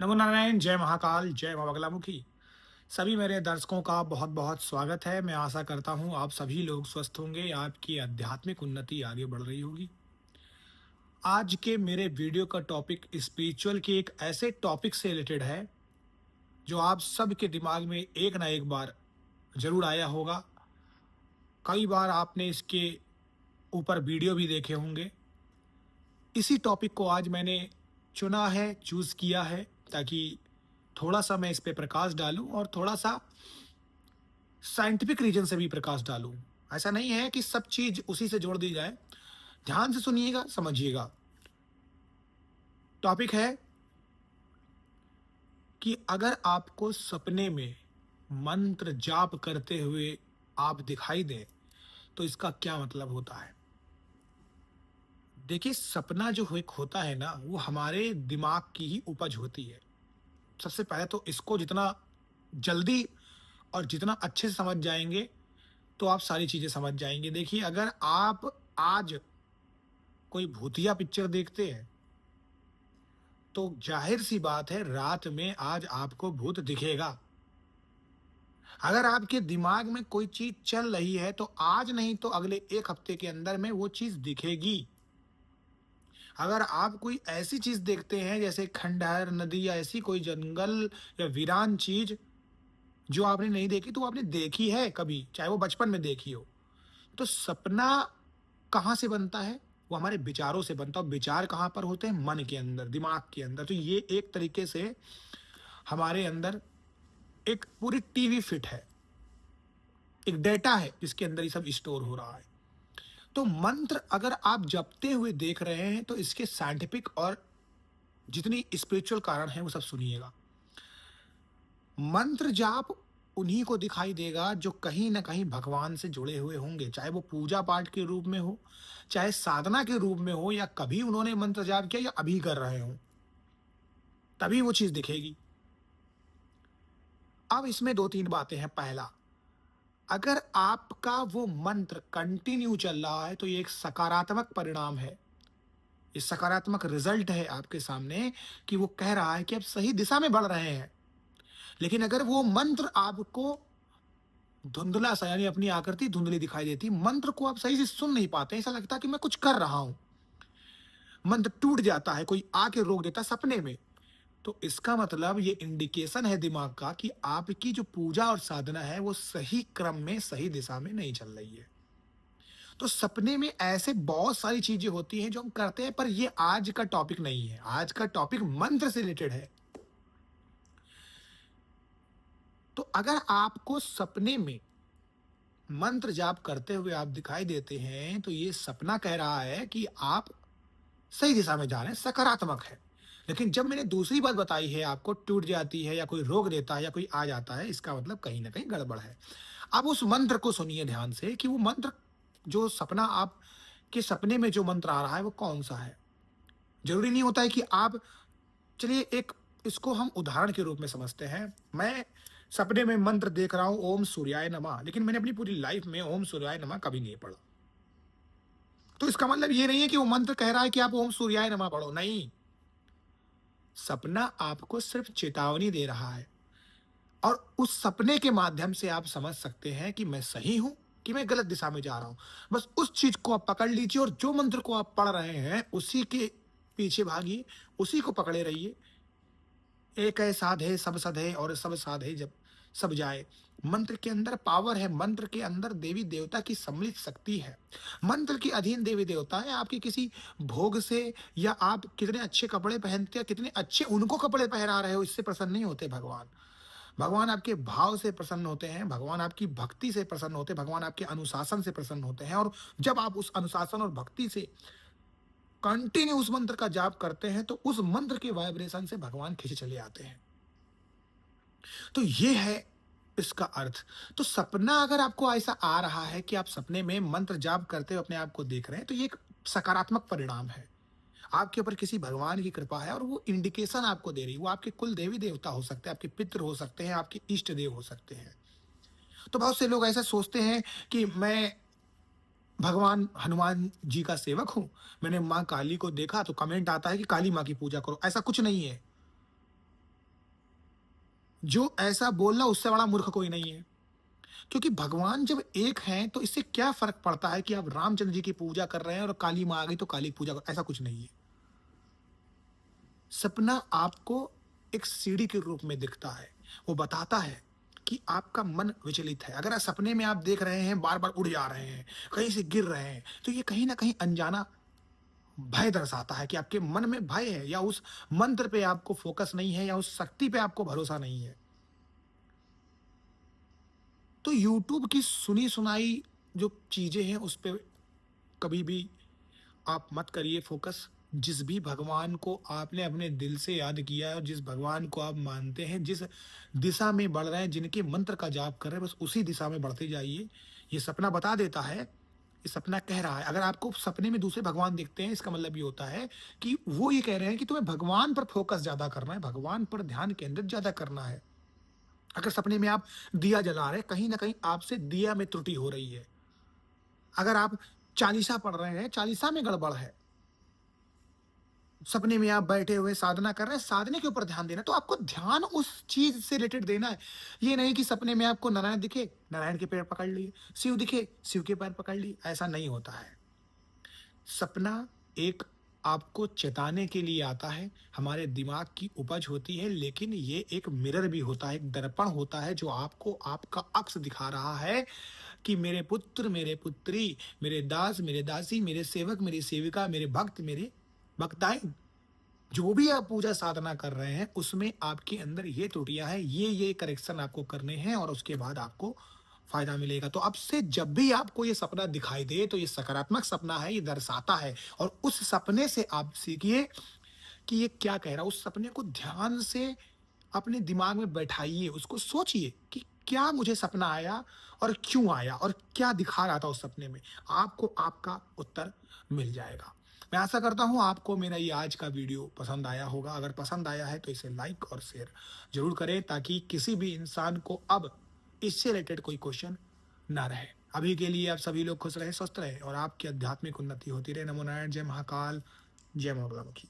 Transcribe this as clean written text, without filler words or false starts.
नमो नारायण, जय महाकाल, जय माँ बगलामुखी। सभी मेरे दर्शकों का बहुत-बहुत स्वागत है। मैं आशा करता हूँ आप सभी लोग स्वस्थ होंगे, आपकी आध्यात्मिक उन्नति आगे बढ़ रही होगी। आज के मेरे वीडियो का टॉपिक स्पिरिचुअल के एक ऐसे टॉपिक से रिलेटेड है, जो आप सबके दिमाग में एक ना एक बार ज़रूर आया होगा। कई बार आपने इसके ऊपर वीडियो भी देखे होंगे। इसी टॉपिक को आज मैंने चुना है, चूज़ किया है, ताकि थोड़ा-सा मैं इस पे प्रकाश डालूँ और थोड़ा-सा साइंटिफिक रीजन से भी प्रकाश डालूं। ऐसा नहीं है कि सब चीज उसी से जोड़ दी जाए। ध्यान से सुनिएगा, समझिएगा। टॉपिक है कि अगर आपको सपने में मंत्र जाप करते हुए आप दिखाई दें, तो इसका क्या मतलब होता है। देखिए, सपना जो एक होता है ना, वो हमारे दिमाग की ही उपज होती है। सबसे पहले तो इसको जितना जल्दी और जितना अच्छे से समझ जाएंगे, तो आप सारी चीजें समझ जाएंगे। देखिए, अगर आप आज कोई भूतिया पिक्चर देखते हैं, तो जाहिर सी बात है रात में आज आपको भूत दिखेगा। अगर आपके दिमाग में कोई चीज चल रही है, तो आज नहीं तो अगले 1 हफ्ते के अंदर में वो चीज दिखेगी। अगर आप कोई ऐसी चीज देखते हैं जैसे खंडहर, नदी या ऐसी कोई जंगल या वीरान चीज जो आपने नहीं देखी, तो वो आपने देखी है कभी, चाहे वो बचपन में देखी हो। तो सपना कहाँ से बनता है? वो हमारे विचारों से बनता है। और विचार कहाँ पर होते हैं? मन के अंदर, दिमाग के अंदर। तो ये एक तरीके से हमारे अंदर एक पूरी टीवी फिट है, एक डेटा है जिसके अंदर ये सब स्टोर हो रहा है। तो मंत्र अगर आप जपते हुए देख रहे हैं, तो इसके साइंटिफिक और जितनी स्पिरिचुअल कारण है वो सब सुनिएगा। मंत्र जाप उन्हीं को दिखाई देगा जो कहीं ना कहीं भगवान से जुड़े हुए होंगे, चाहे वो पूजा पाठ के रूप में हो, चाहे साधना के रूप में हो, या कभी उन्होंने मंत्र जाप किया या अभी कर रहे हो, तभी वो चीज दिखेगी। अब इसमें 2-3 बातें हैं। पहला, अगर आपका वो मंत्र कंटिन्यू चल रहा है, तो ये एक सकारात्मक परिणाम है। ये सकारात्मक रिजल्ट है आपके सामने, कि वो कह रहा है कि आप सही दिशा में बढ़ रहे हैं। लेकिन अगर वो मंत्र आपको धुंधला सा, यानी अपनी आकृति धुंधली दिखाई देती, मंत्र को आप सही से सुन नहीं पाते, ऐसा लगता है कि मैं कुछ कर रहा हूं, मंत्र टूट जाता है, कोई आके रोक देता सपने में, तो इसका मतलब ये इंडिकेशन है दिमाग का कि आपकी जो पूजा और साधना है वो सही क्रम में, सही दिशा में नहीं चल रही है। तो सपने में ऐसे बहुत सारी चीजें होती हैं जो हम करते हैं, पर ये आज का टॉपिक नहीं है। आज का टॉपिक मंत्र से रिलेटेड है। तो अगर आपको सपने में मंत्र जाप करते हुए आप दिखाई देते हैं, तो ये सपना कह रहा है कि आप सही दिशा में जा रहे हैं, सकारात्मक है। लेकिन जब मैंने दूसरी बात बताई है, आपको टूट जाती है या कोई रोक देता है या कोई आ जाता है, इसका मतलब कहीं न कहीं गड़बड़ है। अब उस मंत्र को सुनिए ध्यान से, कि वो मंत्र, जो सपना आपके सपने में जो मंत्र आ रहा है, वो कौन-सा है। ज़रूरी नहीं होता है कि आप, चलिए एक इसको हम उदाहरण के रूप में समझते हैं। मैं सपने में मंत्र देख रहा हूँ ओम सूर्याय नमः, लेकिन मैंने अपनी पूरी लाइफ़ में ओम सूर्याय नमः कभी नहीं पढ़ा। तो इसका मतलब ये नहीं है कि वो मंत्र कह रहा है कि आप ओम सूर्याय नमः पढ़ो, नहीं। सपना आपको सिर्फ चेतावनी दे रहा है, और उस सपने के माध्यम से आप समझ सकते हैं कि मैं सही हूं कि मैं गलत दिशा में जा रहा हूं। बस उस चीज को आप पकड़ लीजिए, और जो मंत्र को आप पढ़ रहे हैं उसी के पीछे भागिए, उसी को पकड़े रहिए। एक है साधे सब सधे और सब साधे जब सब जाए। मंत्र के अंदर पावर है, मंत्र के अंदर देवी देवता की सम्मिलित शक्ति है। मंत्र के अधीन देवी देवता है। आपके किसी भोग से, या आप कितने अच्छे कपड़े पहनते हैं, कितने अच्छे उनको कपड़े पहना रहे हो, इससे प्रसन्न नहीं होते भगवान। भगवान आपके भाव से प्रसन्न होते हैं, भगवान आपकी भक्ति से प्रसन्न होते हैं, भगवान आपके अनुशासन से प्रसन्न होते हैं। और जब आप उस अनुशासन और भक्ति से कंटिन्यू उस मंत्र का जाप करते हैं, तो उस मंत्र के वाइब्रेशन से भगवान खींचे चले आते हैं। तो ये है इसका अर्थ। तो सपना अगर आपको ऐसा आ रहा है कि आप सपने में मंत्र जाप करते हुए अपने आप को देख रहे हैं, तो ये एक सकारात्मक परिणाम है। आपके ऊपर किसी भगवान की कृपा है, और वो इंडिकेशन आपको दे रही है। वो आपके कुल देवी देवता हो सकते हैं, आपके पितृ हो सकते हैं, आपके इष्ट देव हो सकते हैं। तो बहुत से लोग ऐसा सोचते हैं कि मैं भगवान हनुमान जी का सेवक हूँ, मैंने माँ काली को देखा, तो कमेंट आता है कि काली माँ की पूजा करो। ऐसा कुछ नहीं है। जो ऐसा बोल रहा उससे बड़ा मूर्ख कोई नहीं है। क्योंकि भगवान जब एक हैं तो इससे क्या फ़र्क पड़ता है कि आप रामचंद्र जी की पूजा कर रहे हैं और काली माँ आ गई तो काली पूजा कर, ऐसा कुछ नहीं है। सपना आपको एक सीढ़ी के रूप में दिखता है। वो बताता है कि आपका मन विचलित है। अगर सपने में आप देख रहे हैं बार-बार उड़ जा रहे हैं, कहीं से गिर रहे हैं, तो ये कहीं न कहीं अनजाना भय दर्शाता है कि आपके मन में भय है या उस मंत्र पे आपको फ़ोकस नहीं है या उस शक्ति पे आपको भरोसा नहीं है। तो यूट्यूब की सुनी-सुनाई जो चीज़ें हैं उस पे कभी भी आप मत करिए फ़ोकस। जिस भी भगवान को आपने अपने दिल से याद किया है और जिस भगवान को आप मानते हैं, जिस दिशा में बढ़ रहे हैं, जिनके मंत्र का जाप कर रहे हैं, बस उसी दिशा में बढ़ते जाइए। ये सपना बता देता है, ये सपना कह रहा है। अगर आपको सपने में दूसरे भगवान दिखते हैं, इसका मतलब ये होता है कि वो ये कह रहे हैं कि तुम्हें भगवान पर फ़ोकस ज़्यादा करना है, भगवान पर ध्यान केंद्रित ज़्यादा करना है। अगर सपने में आप दिया जला रहे हैं, कहीं न कहीं आपसे दिया में त्रुटि हो रही है। अगर आप चालीसा पढ़ रहे हैं, चालीसा में गड़बड़ है। सपने में आप बैठे हुए साधना कर रहे हैं, साधने के ऊपर ध्यान देना है, तो आपको ध्यान उस चीज़ से रिलेटेड देना है। ये नहीं कि सपने में आपको नारायण दिखे, नारायण के पैर पकड़ लिए, शिव दिखे, शिव के पैर पकड़ लिए, ऐसा नहीं होता है। सपना एक आपको चेताने के लिए आता है, हमारे दिमाग की उपज होती है, लेकिन ये एक मिरर भी होता है, एक दर्पण होता है जो आपको आपका अक्स दिखा रहा है कि मेरे पुत्र, मेरे पुत्री, मेरे दास, मेरे दासी, मेरे सेवक, मेरी सेविका, मेरे भक्त, मेरे भक्ताएँ, जो भी आप पूजा साधना कर रहे हैं, उसमें आपके अंदर ये त्रुटियाँ हैं, ये करेक्शन आपको करने हैं और उसके बाद आपको फ़ायदा मिलेगा। तो अब से जब भी आपको ये सपना दिखाई दे, तो ये सकारात्मक सपना है, ये दर्शाता है और उस सपने से आप सीखिए कि ये क्या कह रहा है। उस सपने को ध्यान से अपने दिमाग में बैठाइए, उसको सोचिए कि क्या मुझे सपना आया और क्यों आया और क्या दिखा रहा था उस सपने में। आपको आपका उत्तर मिल जाएगा। मैं आशा करता हूँ आपको मेरा ये आज का वीडियो पसंद आया होगा। अगर पसंद आया है तो इसे लाइक और शेयर ज़रूर करें ताकि किसी भी इंसान को अब इससे रिलेटेड कोई क्वेश्चन ना रहे। अभी के लिए आप सभी लोग खुश रहें, स्वस्थ रहें और आपकी आध्यात्मिक उन्नति होती रहे। नमो नारायण, जय महाकाल, जय मंगलामुखी।